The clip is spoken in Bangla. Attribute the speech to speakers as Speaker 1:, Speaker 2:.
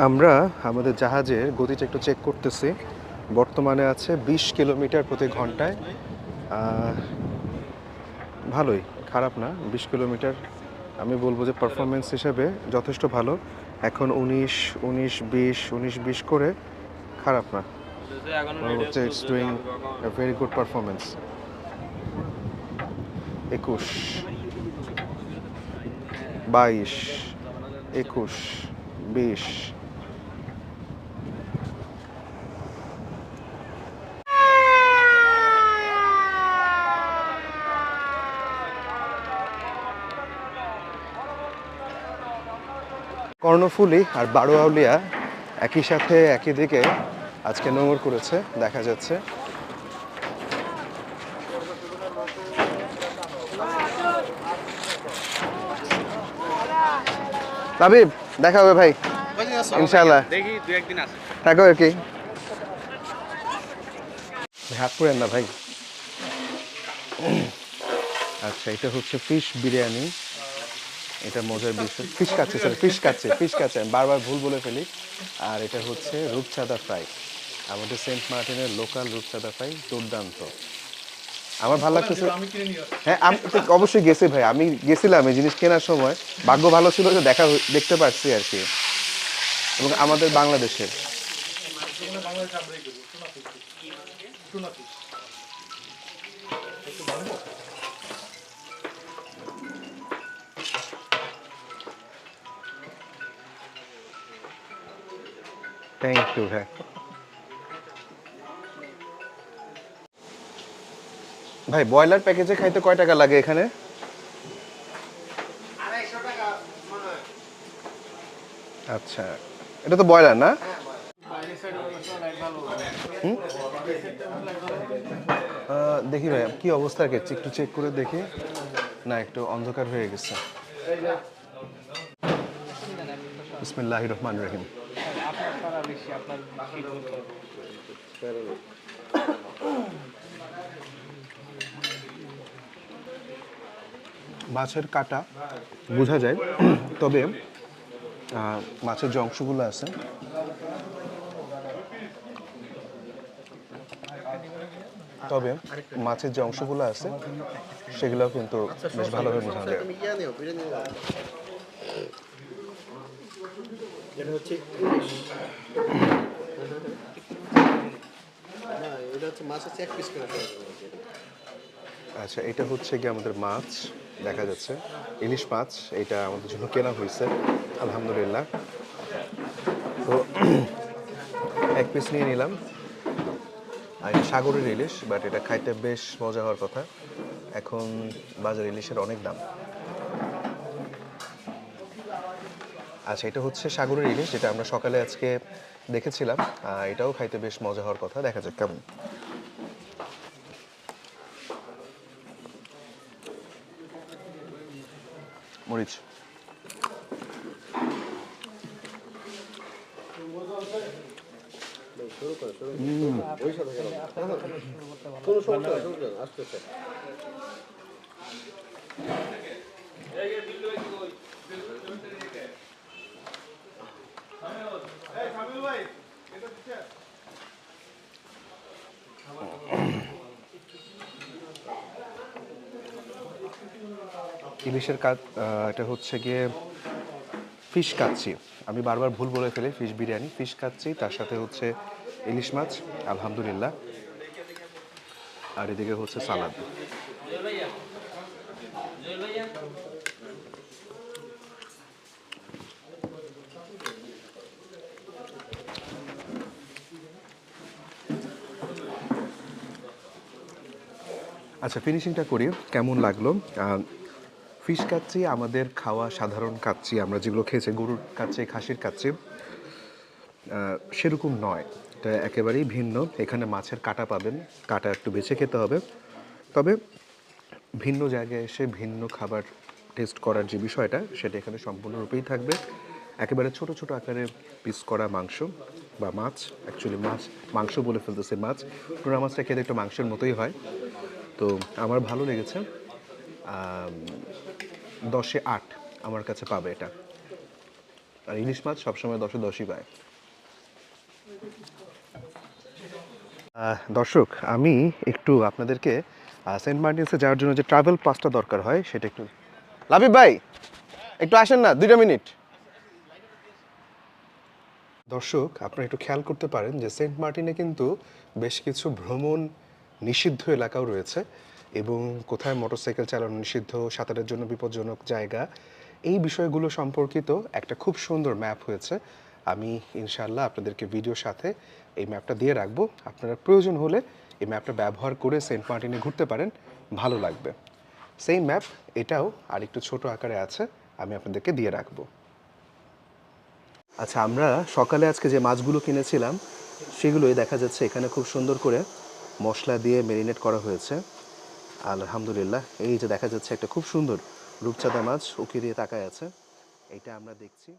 Speaker 1: আমরা আমাদের জাহাজের গতিটা একটু চেক করতেছি। বর্তমানে আছে 20 কিলোমিটার প্রতি ঘন্টায়। ভালোই, খারাপ না। 20 কিলোমিটার আমি বলবো যে পারফরমেন্স হিসেবে যথেষ্ট ভালো। এখন 19-20 করে খারাপ না। হচ্ছে it's doing a very good performance. 21, 22, 21, 20। Karnaphuli আর বারোয়াউলিয়া একই সাথে একই দিকে আজকে নোঙর করেছে দেখা যাচ্ছে। তাবিব, দেখা হবে ভাই ইনশাআল্লাহ, দেখি দু একদিন আছে থাকো আর কি। হাত পড়েন না ভাই। আচ্ছা, এটা হচ্ছে ফিশ বিরিয়ানি। এটা মজার বিষয়, ফিশ কাচ্ছে, সরি ফিশ কাচ্ছে আমি বারবার ভুল বলে ফেলি। আর এটা হচ্ছে রূপচাঁদা ফ্রাই, আমাদের সেন্ট মার্টিনের লোকাল রূপচাঁদা ফ্রাই, দুর্দান্ত। আমার ভালো লাগতেছে। হ্যাঁ, আমি তো অবশ্যই গেছি ভাই, আমি গেছিলাম এই জিনিস কেনার সময়। ভাগ্য ভালো ছিল যে দেখতে পারছি আর কি, এবং আমাদের বাংলাদেশের। থ্যাংক ইউ ভাই। ভাই ব্রয়লার প্যাকেজে খাইতে কয় টাকা লাগে এখানে? আচ্ছা, এটা তো ব্রয়লার না? দেখি ভাই কি অবস্থা, একটু চেক করে দেখি। না, একটু অন্ধকার হয়ে গেছে। বিসমিল্লাহির রহমানির রহিম। মাছের কাটা বোঝা যায়, তবে মাছের যে অংশগুলো আছে সেগুলো কিন্তু বেশ ভালোভাবে বোঝা যায়। আচ্ছা, এটা হচ্ছে কি আমাদের মাছ দেখা যাচ্ছে, ইলিশ মাছ। এটা আমাদের জন্য কেনা হয়েছে আলহামদুলিল্লাহ। তো এক পিস নিয়ে নিলাম। আর এটা সাগরের ইলিশ, বাট এটা খাইতে বেশ মজা হওয়ার কথা। এখন বাজার ইলিশের অনেক দাম। আচ্ছা, এটা হচ্ছে সাগরের ইলিশ, যেটা আমরা সকালে আজকে দেখেছিলাম। এটাও খাইতে বেশ মজা হওয়ার কথা, দেখা যাক কেমন। মরিচ, ইলিশের কাজ। এটা হচ্ছে গিয়ে ফিশ কাচ্চি, আমি বারবার ভুল বলে ফেলি। ফিশ বিরিয়ানি, ফিশ কাচ্চি, তার সাথে হচ্ছে ইলিশ মাছ আলহামদুলিল্লাহ। আর এদিকে হচ্ছে সালাদ। আচ্ছা, ফিনিশিংটা করি, কেমন লাগলো। ফিশ কাচ্চি আমাদের খাওয়া সাধারণ কাচ্চি, আমরা যেগুলো খেয়েছি, গরুর কাচ্চি, খাসির কাচ্চি, সেরকম নয়। এটা একেবারেই ভিন্ন। এখানে মাছের কাটা পাবেন, কাটা একটু বেছে খেতে হবে। তবে ভিন্ন জায়গায় এসে ভিন্ন খাবার টেস্ট করার যে বিষয়টা, সেটা এখানে সম্পূর্ণরূপেই থাকবে। একেবারে ছোট ছোট আকারে পিস করা মাংস বা মাছ, অ্যাকচুয়ালি মাংস বলে ফেলতেছে, মাছ। টুনা মাছটা খেতে একটু মাংসের মতোই হয়। তো আমার ভালো লেগেছে। 10-এ 8 আমার কাছে পাবে এটা। আর ইলিশ মাছ সবসময় 10-এ 10ই পায়। দর্শক, আমি একটু আপনাদেরকে সেন্ট মার্টিনসে যাওয়ার জন্য যে ট্রাভেল পাসটা দরকার হয় সেটা একটু, লাবিব ভাই একটু আসেন না 2টা মিনিট। দর্শক, আপনারা একটু খেয়াল করতে পারেন যে সেন্ট মার্টিনে কিন্তু বেশ কিছু ভ্রমণ নিষিদ্ধ এলাকাও রয়েছে এবং কোথায় মোটরসাইকেল চালানো নিষিদ্ধ, সাঁতারের জন্য বিপজ্জনক জায়গা, এই বিষয়গুলো সম্পর্কিত একটা খুব সুন্দর ম্যাপ হয়েছে। আমি ইনশাআল্লাহ আপনাদেরকে ভিডিওর সাথে এই ম্যাপটা দিয়ে রাখবো। আপনারা প্রয়োজন হলে এই ম্যাপটা ব্যবহার করে সেন্ট মার্টিনে ঘুরতে পারেন, ভালো লাগবে। সেই ম্যাপ এটাও আর একটু ছোট আকারে আছে, আমি আপনাদেরকে দিয়ে রাখবো। আচ্ছা, আমরা সকালে আজকে যে মাছগুলো কিনেছিলাম সেগুলোই দেখা যাচ্ছে এখানে খুব সুন্দর করে মশলা দিয়ে ম্যারিনেট করা হয়েছে। আলহামদুলিল্লাহ, এই যে দেখা যাচ্ছে একটা খুব সুন্দর রূপচাঁদা মাছ উকি দিয়ে তাকায় আছে, এইটা আমরা দেখছি।